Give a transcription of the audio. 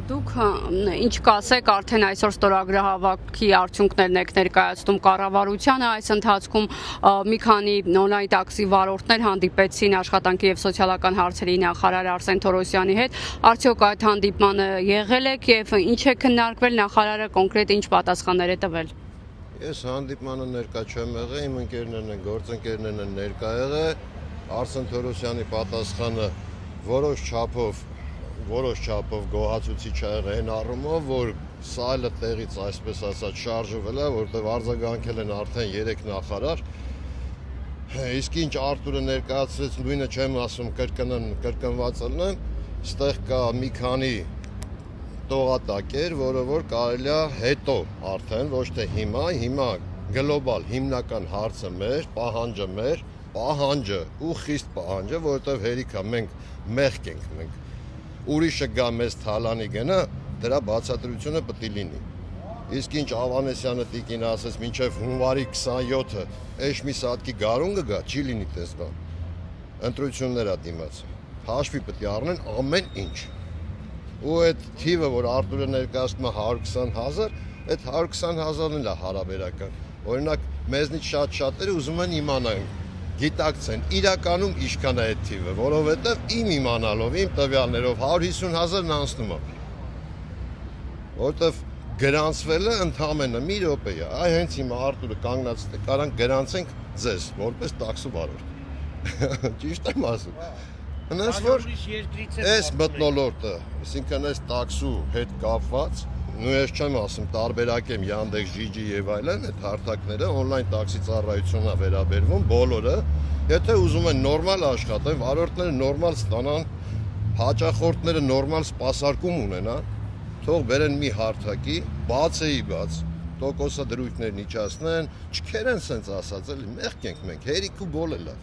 Դուք ինչ կասեք արդեն այսօր ստորագրահավաքի արդյունքներն եք ներկայացնում կառավարությանը, այս ընթացքում մի քանի օնլայն տաքսի վարորդներ հանդիպեցին աշխատանքի եւ սոցիալական հարցերի նախարար Արսեն Թորոսյանի հետ, արդյոք այդ հանդիպմանը եղել եք եւ ինչ է քննարկվել, նախարարը կոնկրետ ինչ պատասխաններ է տվել։ Ես հանդիպմանը ներկա չեմ եղել, իմ ընկերներն են, գործընկերներն են ներկա եղել, Արսեն Թորոսյանի պատասխանը որոշ չափով գոհացուցիչ է եղել այն առումով, որ սայլը տեղից այսպես ասած շարժվել է, որտեղ արձագանքել են արդեն 3 նախարար։ Իսկ ինչ Արտուրը ներկայացրեց, նույնը չեմ ասում, կրկնված ելնեմ, ստեղ կա մի քանի տողատակեր, որը որ կարելի է հետո արդեն, ոչ թե հիմա գլոբալ հիմնական հարցը մեր, պահանջը ու խիստ պահանջը, որովհետև հերիք է մենք մեղք ենք մենք։ Ուրիշը գա մեզ թալանի գնա, դրա բացատրությունը պետք է լինի։ Իսկ ինչ Ավանեսյանը տիկին ասեց, մինչև հունվարի 27-ը էշ մի սատկի գարուն կգա, չի լինի տես բան։ Ընտրություններ է դիմաց։ Հաշվի պետք է առնեն ամեն ինչ։ Ու այդ թիվը, որ Արտուրը ներկայացնում է 120,000, այդ 120,000-ն էլ է հարաբերական։ Օրինակ, մեզնից շատ-շատերը ուզում են իմանան, գիտակցեն, իրականում ինչքան է այդ թիվը, որովհետև իմ իմանալով, իմ տվյալներով 150,000-ն անցնում է։ Որովհետև գրանցվելը ընդամենը մի րոպե է։ Այ հենց հիմա Արտուրը կանգնած է, կարան գրանցենք ձեզ, որպես տաքսու վարորդ։ Ճիշտ եմ ասում։ Հնաց որ այս մթնոլորտը, այսինքն այս տաքսու հետ կապված, նույն ես չեմ ասում, տարբերակ եմ Yandex, Gigi եւ այլն, այդ հարթակները on-line տաքսի ծառայությունն է վերաբերվում բոլորը, եթե ուզում են նորմալ աշխատեն, վարորդները նորմալ ստանան, հաճախորդները նորմալ սպասարկում ունենան, թող բերեն մի հարթակի, բաց, տոկոսադրույթներն իջացնեն, չքերեն սենց ասած, էլի մեղք ենք մենք, հերիք ու բոլ է լավ։